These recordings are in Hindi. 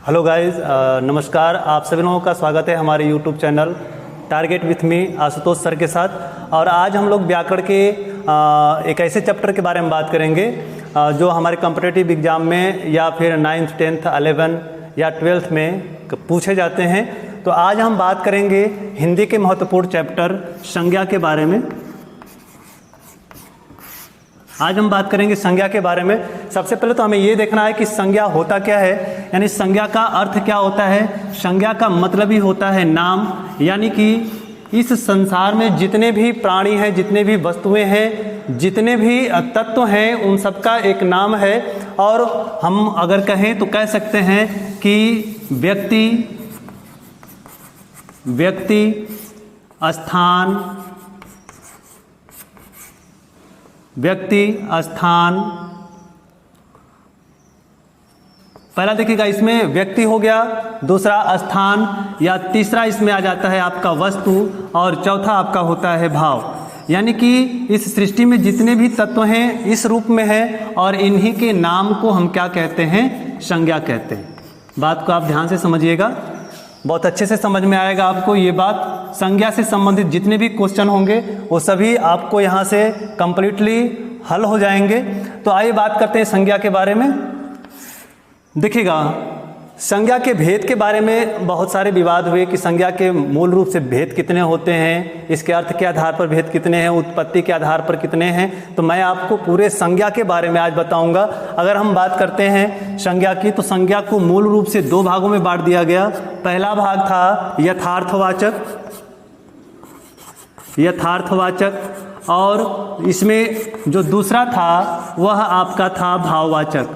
हेलो गाइस, नमस्कार। आप सभी लोगों का स्वागत है हमारे YouTube channel target with me Ashutosh sir के साथ। और आज हम लोग व्याकरण के एक ऐसे चैप्टर के बारे में बात करेंगे जो हमारे कॉम्पिटिटिव एग्जाम में या फिर 9th 10th 11 या 12th में पूछे जाते हैं। तो आज हम बात करेंगे हिंदी के महत्वपूर्ण चैप्टर संज्ञा के बारे में। आज हम बात करेंगे संज्ञा के बारे में। सबसे पहले तो हमें ये देखना है कि संज्ञा होता क्या है, यानी संज्ञा का अर्थ क्या होता है। संज्ञा का मतलब ही होता है नाम, यानी कि इस संसार में जितने भी प्राणी हैं, जितने भी वस्तुएं हैं, जितने भी तत्व हैं, उन सबका एक नाम है। और हम अगर कहें तो कह सकते हैं कि व्यक्ति, स्थान, पहला देखिएगा इसमें व्यक्ति हो गया, दूसरा स्थान, या तीसरा इसमें आ जाता है आपका वस्तु, और चौथा आपका होता है भाव। यानी कि इस सृष्टि में जितने भी तत्व हैं इस रूप में है, और इन्हीं के नाम को हम क्या कहते हैं, संज्ञा कहते हैं। बात को आप ध्यान से समझिएगा, बहुत अच्छे से समझ में आएगा आपको ये बात। संज्ञा से संबंधित जितने भी क्वेश्चन होंगे वो सभी आपको यहाँ से कंप्लीटली हल हो जाएंगे। तो आइए बात करते हैं संज्ञा के बारे में। देखिएगा, संज्ञा के भेद के बारे में बहुत सारे विवाद हुए कि संज्ञा के मूल रूप से भेद कितने होते हैं, इसके अर्थ के आधार पर भेद कितने हैं, उत्पत्ति के आधार पर कितने हैं। तो मैं आपको पूरे संज्ञा के बारे में आज बताऊंगा। अगर हम बात करते हैं संज्ञा की, तो संज्ञा को मूल रूप से दो भागों में बांट दिया गया। पहला भाग था यथार्थवाचक, और इसमें जो दूसरा था वह आपका था भाववाचक।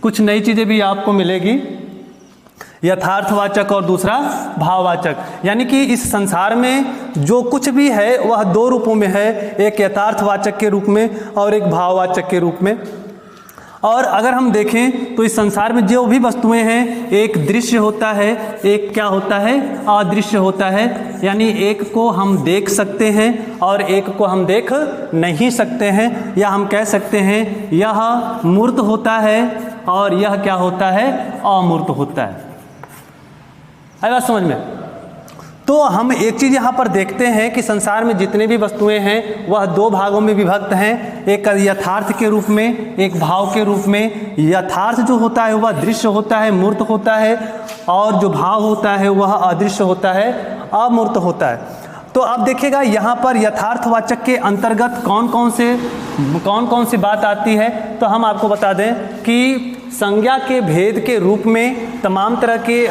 कुछ नई चीज़ें भी आपको मिलेगी, यथार्थवाचक और दूसरा भाववाचक। यानी कि इस संसार में जो कुछ भी है वह दो रूपों में है, एक यथार्थवाचक के रूप में और एक भाववाचक के रूप में। और अगर हम देखें तो इस संसार में जो भी वस्तुएं हैं, एक दृश्य होता है, एक क्या होता है, अदृश्य होता है। यानी एक को हम देख सकते हैं और एक को हम देख नहीं सकते हैं, या हम कह सकते हैं यह मूर्त होता है और यह क्या होता है, अमूर्त होता है। आई बात समझ में? तो हम एक चीज़ यहाँ पर देखते हैं कि संसार में जितने भी वस्तुएं हैं वह दो भागों में विभक्त हैं, एक यथार्थ के रूप में, एक भाव के रूप में। यथार्थ जो होता है वह दृश्य होता है, मूर्त होता है, और जो भाव होता है वह अदृश्य होता है, अमूर्त होता है। तो अब देखिएगा यहाँ पर यथार्थवाचक के अंतर्गत कौन कौन सी बात आती है। तो हम आपको बता दें कि संज्ञा के भेद के रूप में तमाम तरह के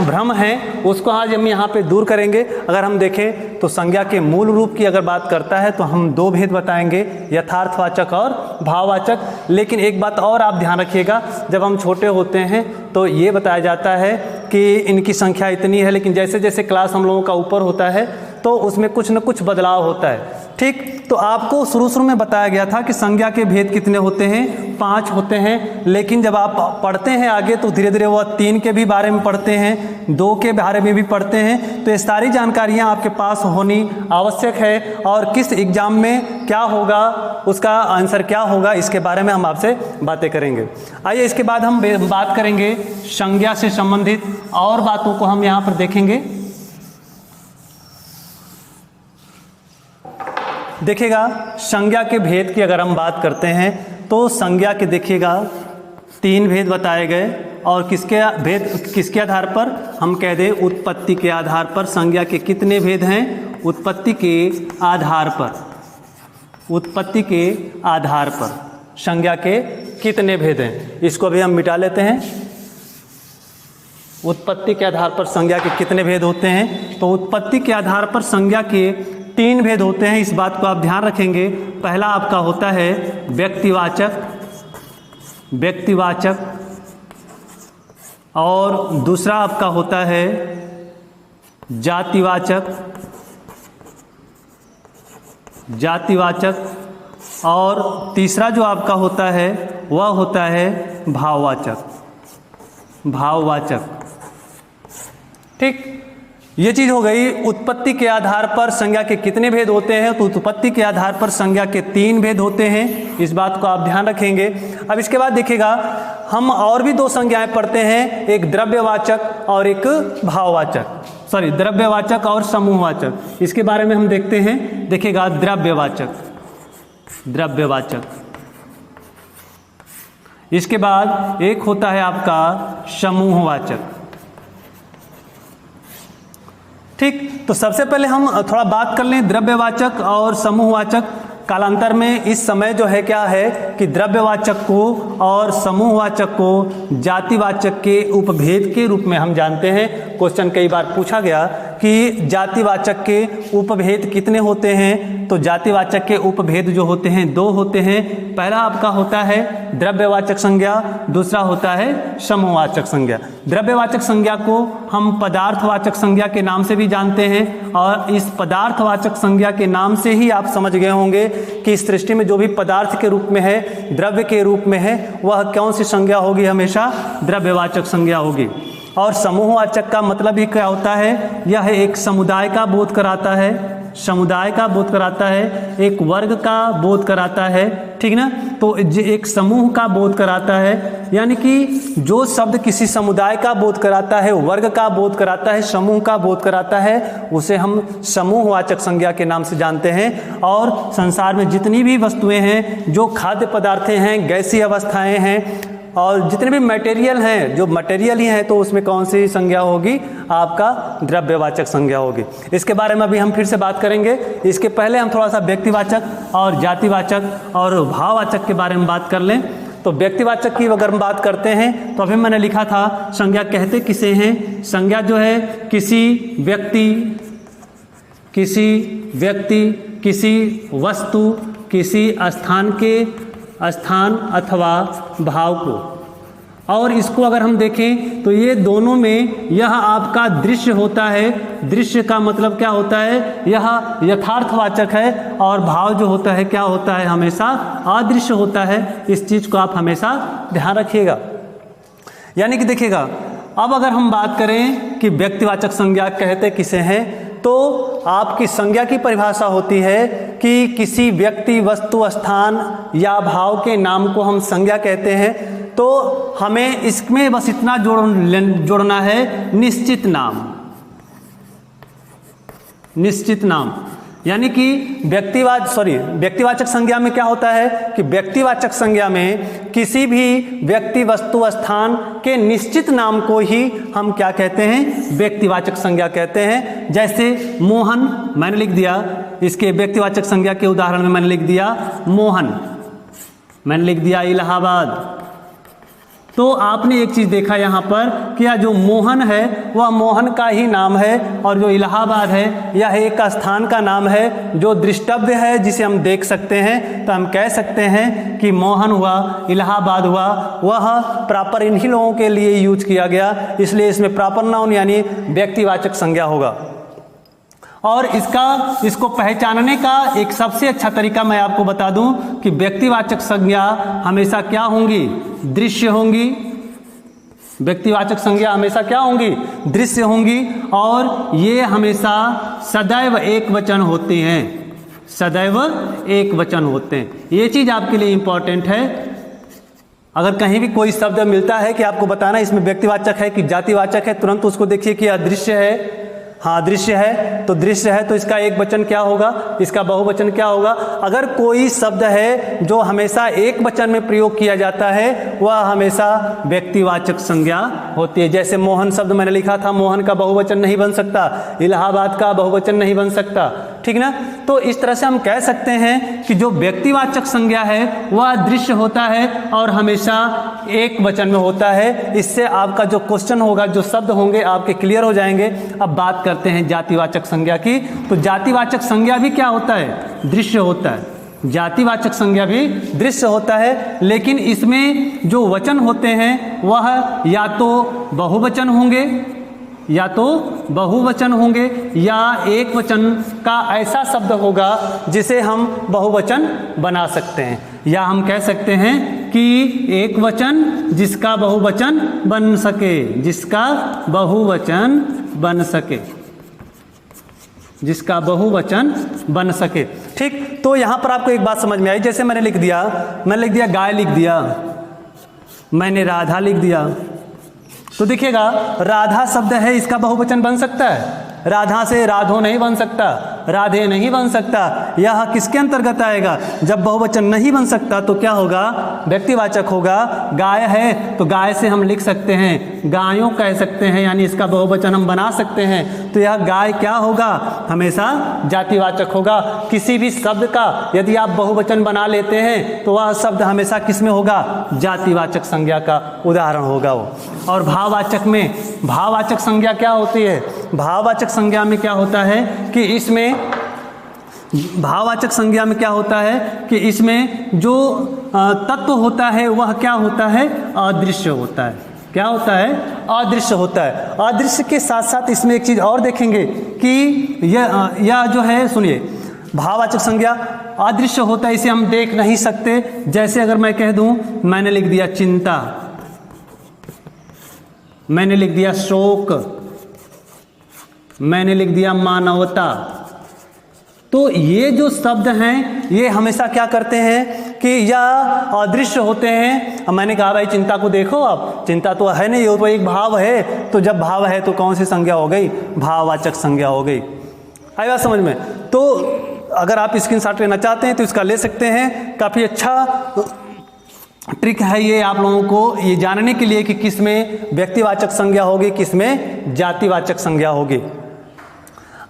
भ्रम हैं, उसको आज हम यहाँ पे दूर करेंगे। अगर हम देखें तो संज्ञा के मूल रूप की अगर बात करता है तो हम दो भेद बताएंगे, यथार्थवाचक और भाववाचक। लेकिन एक बात और आप ध्यान रखिएगा, जब हम छोटे होते हैं तो ये बताया जाता है कि इनकी संख्या इतनी है, लेकिन जैसे जैसे क्लास हम लोगों का ऊपर होता है तो उसमें कुछ न कुछ बदलाव होता है। ठीक, तो आपको शुरू में बताया गया था कि संज्ञा के भेद कितने होते हैं, 5 होते हैं। लेकिन जब आप पढ़ते हैं आगे तो धीरे धीरे वह 3 के भी बारे में पढ़ते हैं, 2 के बारे में भी पढ़ते हैं। तो ये सारी जानकारियां आपके पास होनी आवश्यक है, और किस एग्जाम में क्या होगा, उसका आंसर क्या होगा, इसके बारे में हम आपसे बातें करेंगे। आइए इसके बाद हम बात करेंगे संज्ञा से संबंधित और बातों को हम यहाँ पर देखेंगे। देखिएगा, संज्ञा के भेद की अगर हम बात करते हैं तो संज्ञा के देखिएगा 3 भेद बताए गए, और किसके आधार पर, हम कह दें उत्पत्ति के आधार पर। संज्ञा के कितने भेद हैं, उत्पत्ति के आधार पर संज्ञा के कितने भेद हैं। इसको भी हम मिटा लेते हैं। उत्पत्ति के आधार पर संज्ञा के कितने भेद होते हैं, तो उत्पत्ति के आधार पर संज्ञा के 3 भेद होते हैं। इस बात को आप ध्यान रखेंगे। पहला आपका होता है व्यक्तिवाचक, और दूसरा आपका होता है जातिवाचक, और तीसरा जो आपका होता है वह होता है भाववाचक। ठीक, ये चीज हो गई उत्पत्ति के आधार पर संज्ञा के कितने भेद होते हैं। तो उत्पत्ति के आधार पर संज्ञा के 3 भेद होते हैं, इस बात को आप ध्यान रखेंगे। अब इसके बाद देखिएगा हम और भी 2 संज्ञाएं पढ़ते हैं, एक द्रव्यवाचक और एक भाववाचक, सॉरी द्रव्यवाचक और समूहवाचक। इसके बारे में हम देखते हैं। देखिएगा द्रव्यवाचक, द्रव्यवाचक, इसके बाद एक होता है आपका समूहवाचक। ठीक, तो सबसे पहले हम थोड़ा बात कर लें द्रव्यवाचक और समूहवाचक। कालांतर में इस समय जो है क्या है कि द्रव्यवाचक को और समूहवाचक को जातिवाचक के उपभेद के रूप में हम जानते हैं। क्वेश्चन कई बार पूछा गया कि जातिवाचक के उपभेद कितने होते हैं। तो जातिवाचक के उपभेद जो होते हैं 2 होते हैं। पहला आपका होता है द्रव्यवाचक संज्ञा, दूसरा होता है समूहवाचक संज्ञा। द्रव्यवाचक संज्ञा को हम पदार्थवाचक संज्ञा के नाम से भी जानते हैं, और इस पदार्थवाचक संज्ञा के नाम से ही आप समझ गए होंगे कि इस सृष्टि में जो भी पदार्थ के रूप में है, द्रव्य के रूप में है, वह कौन सी संज्ञा होगी, हमेशा द्रव्यवाचक संज्ञा होगी। और समूहवाचक का मतलब ही क्या होता है, यह एक समुदाय का बोध कराता है, समुदाय का बोध कराता है, एक वर्ग का बोध कराता है, ठीक ना। तो एक समूह का बोध कराता है, यानी कि जो शब्द किसी समुदाय का बोध कराता है, वर्ग का बोध कराता है, समूह का बोध कराता है, उसे हम समूहवाचक संज्ञा के नाम से जानते हैं। और संसार में जितनी भी वस्तुएं हैं, जो खाद्य पदार्थें हैं, गैसीय अवस्थाएं हैं, और जितने भी मटेरियल हैं, जो मटेरियल ही हैं, तो उसमें कौन सी संज्ञा होगी, आपका द्रव्यवाचक संज्ञा होगी। इसके बारे में अभी हम फिर से बात करेंगे। इसके पहले हम थोड़ा सा व्यक्तिवाचक और जातिवाचक और भाववाचक के बारे में बात कर लें। तो व्यक्तिवाचक की अगर हम बात करते हैं तो अभी मैंने लिखा था संज्ञा कहते किसे हैं। संज्ञा जो है किसी व्यक्ति, किसी वस्तु, किसी स्थान अथवा भाव को। और इसको अगर हम देखें तो ये दोनों में यह आपका दृश्य होता है। दृश्य का मतलब क्या होता है, यह यथार्थवाचक है, और भाव जो होता है क्या होता है, हमेशा अदृश्य होता है। इस चीज को आप हमेशा ध्यान रखिएगा। यानी कि देखिएगा, अब अगर हम बात करें कि व्यक्तिवाचक संज्ञा कहते किसे हैं, तो आपकी संज्ञा की परिभाषा होती है कि किसी व्यक्ति, वस्तु, स्थान या भाव के नाम को हम संज्ञा कहते हैं। तो हमें इसमें बस इतना जोड़ना है, निश्चित नाम। यानी कि व्यक्तिवाचक संज्ञा में क्या होता है कि व्यक्तिवाचक संज्ञा में किसी भी व्यक्ति, वस्तु, स्थान के निश्चित नाम को ही हम क्या कहते हैं, व्यक्तिवाचक संज्ञा कहते हैं। जैसे मोहन मैंने लिख दिया, इसके व्यक्तिवाचक संज्ञा के उदाहरण में मैंने लिख दिया मोहन, मैंने लिख दिया इलाहाबाद। तो आपने एक चीज देखा यहाँ पर कि यह जो मोहन है वह मोहन का ही नाम है, और जो इलाहाबाद है यह एक स्थान का नाम है जो दृष्टव्य है, जिसे हम देख सकते हैं। तो हम कह सकते हैं कि मोहन हुआ, इलाहाबाद हुआ, वह प्रॉपर इन्हीं लोगों के लिए यूज किया गया, इसलिए इसमें प्रॉपर नाउन यानी व्यक्तिवाचक संज्ञा होगा। और इसको पहचानने का एक सबसे अच्छा तरीका मैं आपको बता दूं कि व्यक्तिवाचक संज्ञा हमेशा क्या होंगी, दृश्य होंगी। व्यक्तिवाचक संज्ञा हमेशा क्या होंगी, दृश्य होंगी, और ये हमेशा सदैव एक वचन होते हैं, सदैव एक वचन होते हैं। ये चीज आपके लिए इंपॉर्टेंट है। अगर कहीं भी कोई शब्द मिलता है कि आपको बताना इसमें व्यक्तिवाचक है कि जातिवाचक है, तुरंत उसको देखिए कि अदृश्य है। हाँ, दृश्य है, तो दृश्य है तो इसका एक वचन क्या होगा, इसका बहुवचन क्या होगा। अगर कोई शब्द है जो हमेशा एक वचन में प्रयोग किया जाता है, वह हमेशा व्यक्तिवाचक संज्ञा होती है। जैसे मोहन शब्द मैंने लिखा था, मोहन का बहुवचन नहीं बन सकता, इलाहाबाद का बहुवचन नहीं बन सकता, ठीक ना। तो इस तरह से हम कह सकते हैं कि जो व्यक्तिवाचक संज्ञा है वह दृश्य होता है और हमेशा एक वचन में होता है। इससे आपका जो क्वेश्चन होगा, जो शब्द होंगे आपके क्लियर हो जाएंगे। अब बात करते हैं जातिवाचक संज्ञा की। तो जातिवाचक संज्ञा भी क्या होता है, दृश्य होता है। जातिवाचक संज्ञा भी दृश्य होता है, लेकिन इसमें जो वचन होते हैं वह या तो बहुवचन होंगे, या एक वचन का ऐसा शब्द होगा जिसे हम बहुवचन बना सकते हैं, या हम कह सकते हैं कि एक वचन जिसका बहुवचन बन सके, जिसका बहुवचन बन सके। ठीक, तो यहाँ पर आपको एक बात समझ में आई, जैसे मैंने लिख दिया गाय लिख दिया, मैंने राधा लिख दिया, तो देखिएगा राधा शब्द है, इसका बहुवचन बन सकता है? राधा से राधो नहीं बन सकता, राधे नहीं बन सकता। यह किसके अंतर्गत आएगा? जब बहुवचन नहीं बन सकता तो क्या होगा? व्यक्तिवाचक होगा। गाय है तो गाय से हम लिख सकते हैं गायों कह सकते हैं, यानी इसका बहुवचन हम बना सकते हैं। तो यह गाय क्या होगा? हमेशा जातिवाचक होगा। किसी भी शब्द का यदि आप बहुवचन बना लेते हैं तो वह शब्द हमेशा किस में होगा? जातिवाचक संज्ञा का उदाहरण होगा वो। और भाववाचक में भाववाचक संज्ञा क्या होती है? भाववाचक संज्ञा में क्या होता है कि इसमें भाववाचक संज्ञा में क्या होता है कि इसमें जो तत्व होता है वह क्या होता है? अदृश्य होता है। क्या होता है? अदृश्य होता है। अदृश्य के साथ साथ इसमें एक चीज और देखेंगे कि यह जो है, सुनिए, भाववाचक संज्ञा अदृश्य होता है, इसे हम देख नहीं सकते। जैसे अगर मैं कह दूं, मैंने लिख दिया चिंता, मैंने लिख दिया शोक, मैंने लिख दिया मानवता, तो ये जो शब्द हैं ये हमेशा क्या करते हैं कि यह अदृश्य होते हैं। अब मैंने कहा भाई चिंता को देखो, आप चिंता तो है नहीं, वो तो एक भाव है। तो जब भाव है तो कौन सी संज्ञा हो गई? भाववाचक संज्ञा हो गई। आई बात समझ में? तो अगर आप स्क्रीनशॉट लेना चाहते हैं तो इसका ले सकते हैं। काफ़ी अच्छा ट्रिक है ये आप लोगों को ये जानने के लिए कि किस में व्यक्तिवाचक संज्ञा होगी, किस में जातिवाचक संज्ञा होगी।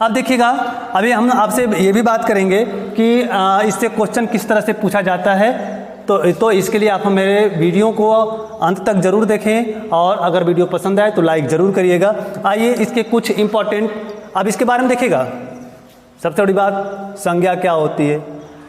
अब देखिएगा, अभी हम आपसे ये भी बात करेंगे कि इससे क्वेश्चन किस तरह से पूछा जाता है। तो इसके लिए आप मेरे वीडियो को अंत तक जरूर देखें, और अगर वीडियो पसंद आए तो लाइक ज़रूर करिएगा। आइए इसके कुछ इम्पोर्टेंट, अब इसके बारे में देखिएगा। सबसे बड़ी बात, संज्ञा क्या होती है?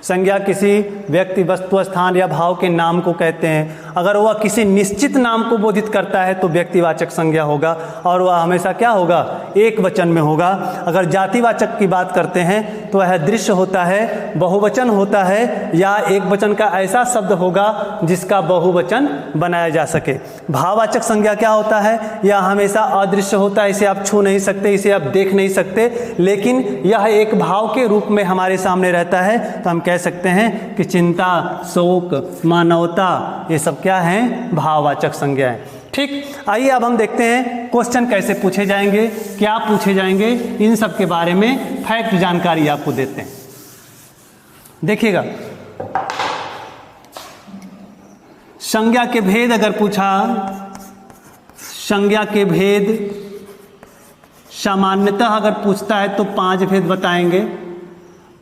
संज्ञा किसी व्यक्ति, वस्तु, स्थान या भाव के नाम को कहते हैं। अगर वह किसी निश्चित नाम को बोधित करता है तो व्यक्तिवाचक संज्ञा होगा, और वह हमेशा क्या होगा? एक वचन में होगा। अगर जातिवाचक की बात करते हैं तो वह दृश्य होता है, बहुवचन होता है, या एक वचन का ऐसा शब्द होगा जिसका बहुवचन बनाया जा सके। भाववाचक संज्ञा क्या होता है? यह हमेशा अदृश्य होता है, इसे आप छू नहीं सकते, इसे आप देख नहीं सकते, लेकिन यह एक भाव के रूप में हमारे सामने रहता है। तो हम कह सकते हैं कि चिंता, शोक, मानवता, ये सब क्या हैं? भाववाचक संज्ञाएं। ठीक, आइए अब हम देखते हैं क्वेश्चन कैसे पूछे जाएंगे, क्या पूछे जाएंगे, इन सब के बारे में फैक्ट जानकारी आपको देते हैं। देखिएगा, संज्ञा के भेद अगर पूछा, संज्ञा के भेद सामान्यतः अगर पूछता है तो 5 भेद बताएंगे,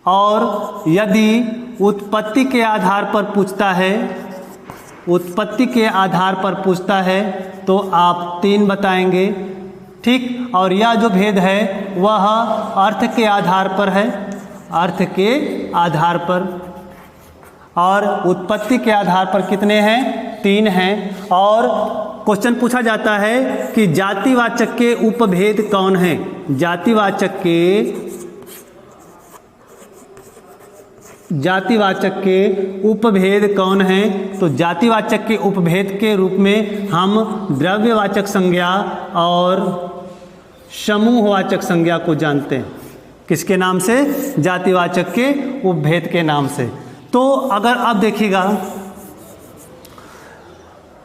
और यदि उत्पत्ति के आधार पर पूछता है, उत्पत्ति के आधार पर पूछता है तो आप 3 बताएंगे। ठीक, और यह जो भेद है वह अर्थ के आधार पर है, अर्थ के आधार पर, और उत्पत्ति के आधार पर कितने हैं? 3 हैं। और क्वेश्चन पूछा जाता है कि जातिवाचक के उपभेद कौन हैं? जातिवाचक के उपभेद कौन हैं? तो जातिवाचक के उपभेद के रूप में हम द्रव्यवाचक संज्ञा और समूहवाचक संज्ञा को जानते हैं। किसके नाम से? जातिवाचक के उपभेद के नाम से। तो अगर आप देखिएगा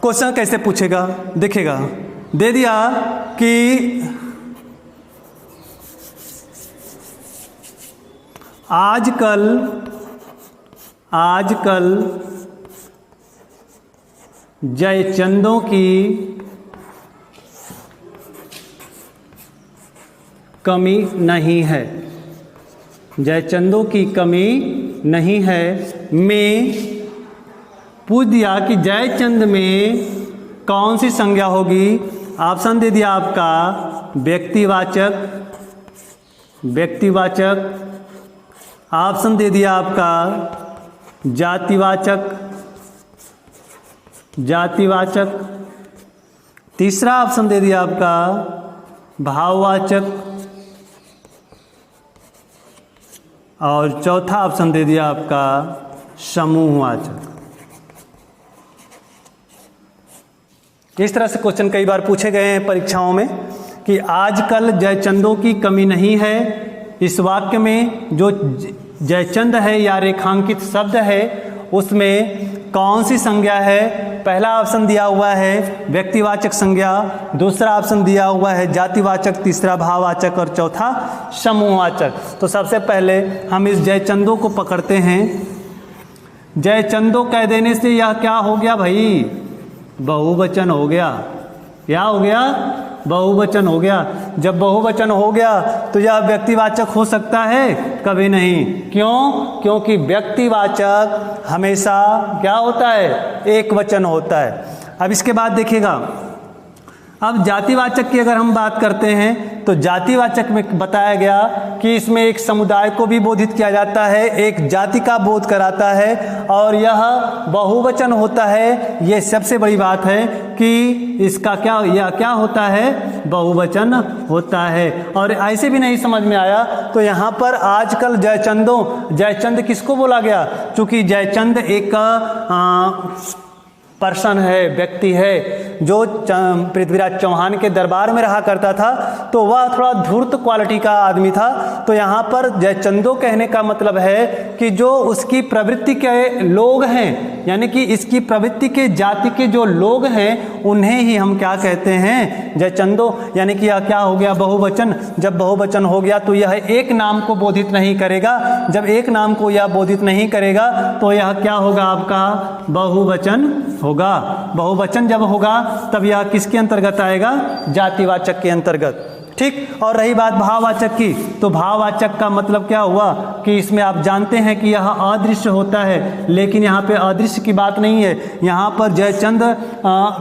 क्वेश्चन कैसे पूछेगा, देखिएगा, दे दिया कि आजकल जयचंदों की कमी नहीं है, जयचंदों की कमी नहीं है। में पूछ दिया कि जयचंद में कौन सी संज्ञा होगी? ऑप्शन दे दिया आपका व्यक्तिवाचक, ऑप्शन दे दिया आपका जातिवाचक, तीसरा ऑप्शन दे दिया आपका भाववाचक, और चौथा ऑप्शन दे दिया आपका समूहवाचक। इस तरह से क्वेश्चन कई बार पूछे गए हैं परीक्षाओं में कि आजकल जयचंदों की कमी नहीं है, इस वाक्य में जो जयचंद है या रेखांकित शब्द है उसमें कौन सी संज्ञा है? पहला ऑप्शन दिया हुआ है व्यक्तिवाचक संज्ञा, दूसरा ऑप्शन दिया हुआ है जातिवाचक, तीसरा भाववाचक और चौथा समूहवाचक। तो सबसे पहले हम इस जयचंदों को पकड़ते हैं। जयचंदों कह देने से यह क्या हो गया भाई? बहुवचन हो गया। क्या हो गया? बहुवचन हो गया। जब बहुवचन हो गया तो यह व्यक्तिवाचक हो सकता है? कभी नहीं। क्यों? क्योंकि व्यक्तिवाचक हमेशा क्या होता है? एक वचन होता है। अब इसके बाद देखिएगा, अब जातिवाचक की अगर हम बात करते हैं तो जातिवाचक में बताया गया कि इसमें एक समुदाय को भी बोधित किया जाता है, एक जाति का बोध कराता है और यह बहुवचन होता है। ये सबसे बड़ी बात है कि इसका क्या होता है? बहुवचन होता है। और ऐसे भी नहीं समझ में आया तो यहाँ पर आजकल जयचंद किसको बोला गया? चूँकि जयचंद एक पर्सन है, व्यक्ति है जो पृथ्वीराज चौहान के दरबार में रहा करता था, तो वह थोड़ा धूर्त क्वालिटी का आदमी था। तो यहाँ पर जयचंदो कहने का मतलब है कि जो उसकी प्रवृत्ति के लोग हैं, यानी कि इसकी प्रवृत्ति के जाति के जो लोग हैं उन्हें ही हम क्या कहते हैं? जयचंदो। यानी कि यह क्या हो गया? बहुवचन। जब बहुवचन हो गया तो यह एक नाम को बोधित नहीं करेगा। जब एक नाम को यह बोधित नहीं करेगा तो यह क्या होगा? आपका बहुवचन होगा। बहुवचन जब होगा तब यह किसके अंतर्गत आएगा? जातिवाचक के अंतर्गत। ठीक। और रही बात भाववाचक की, तो भाववाचक का मतलब क्या हुआ कि इसमें आप जानते हैं कि यह अदृश्य होता है, लेकिन यहाँ पे अदृश्य की बात नहीं है। यहाँ पर जयचंद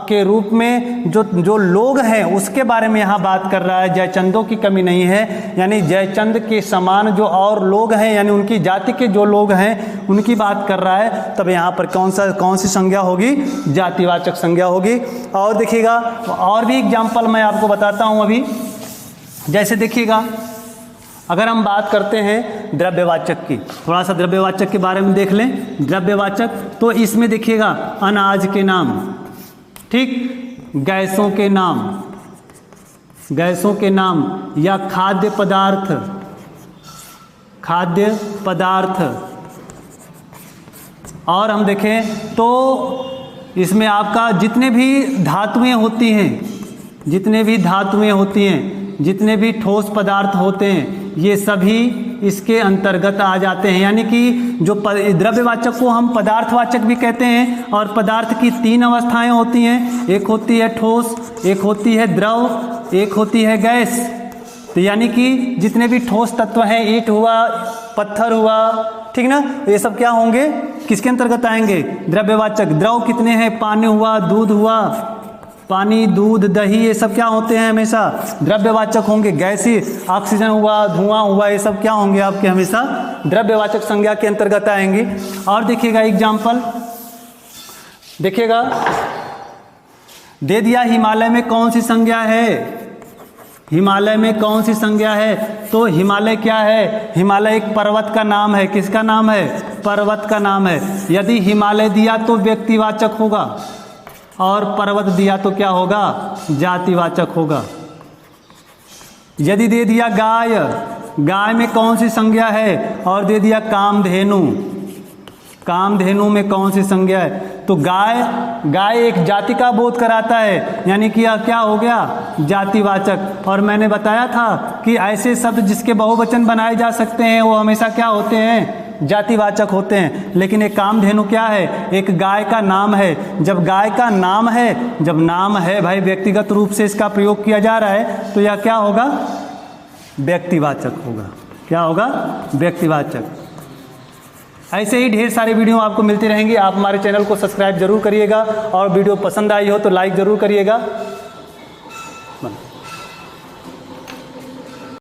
के रूप में जो लोग हैं उसके बारे में यहाँ बात कर रहा है। जयचंदों की कमी नहीं है, यानी जयचंद के समान जो और लोग हैं, यानी उनकी जाति के जो लोग हैं उनकी बात कर रहा है। तब यहाँ पर कौन सी संज्ञा होगी? जातिवाचक संज्ञा होगी। और देखिएगा, और भी एग्जाम्पल मैं आपको बताता हूँ अभी। जैसे देखिएगा, अगर हम बात करते हैं द्रव्यवाचक की, थोड़ा सा द्रव्यवाचक के बारे में देख लें। द्रव्यवाचक तो इसमें देखिएगा अनाज के नाम, ठीक, गैसों के नाम या खाद्य पदार्थ। और हम देखें तो इसमें आपका जितने भी धातुएं होती हैं, जितने भी ठोस पदार्थ होते हैं, ये सभी इसके अंतर्गत आ जाते हैं। यानी कि जो द्रव्यवाचक को हम पदार्थवाचक भी कहते हैं। और पदार्थ की 3 अवस्थाएं होती हैं, एक होती है ठोस, एक होती है द्रव, एक होती है गैस। तो यानी कि जितने भी ठोस तत्व हैं, ईंट हुआ, पत्थर हुआ, ठीक ना, ये सब क्या होंगे? किसके अंतर्गत आएंगे? द्रव्यवाचक। द्रव कितने हैं? पानी हुआ, दूध हुआ, पानी, दूध, दही, ये सब क्या होते हैं? हमेशा द्रव्यवाचक होंगे। गैसी, ऑक्सीजन हुआ, धुआं हुआ, ये सब क्या होंगे? आपके हमेशा द्रव्यवाचक संज्ञा के अंतर्गत आएंगे। और देखिएगा एग्जाम्पल, देखिएगा, दे दिया हिमालय में कौन सी संज्ञा है? हिमालय में कौन सी संज्ञा है? तो हिमालय क्या है? हिमालय एक पर्वत का नाम है। किसका नाम है? पर्वत का नाम है। यदि हिमालय दिया तो व्यक्तिवाचक होगा, और पर्वत दिया तो क्या होगा? जातिवाचक होगा। यदि दे दिया गाय में कौन सी संज्ञा है? और दे दिया कामधेनु में कौन सी संज्ञा है? तो गाय एक जाति का बोध कराता है, यानी कि यह क्या हो गया? जातिवाचक। और मैंने बताया था कि ऐसे शब्द जिसके बहुवचन बनाए जा सकते हैं वो हमेशा क्या होते हैं? जातिवाचक होते हैं। लेकिन एक कामधेनु क्या है? एक गाय का नाम है। जब गाय का नाम है भाई, व्यक्तिगत रूप से इसका प्रयोग किया जा रहा है, तो यह क्या होगा? व्यक्तिवाचक होगा। क्या होगा? व्यक्तिवाचक। ऐसे ही ढेर सारे वीडियो आपको मिलते रहेंगे। आप हमारे चैनल को सब्सक्राइब जरूर करिएगा, और वीडियो पसंद आई हो तो लाइक जरूर करिएगा।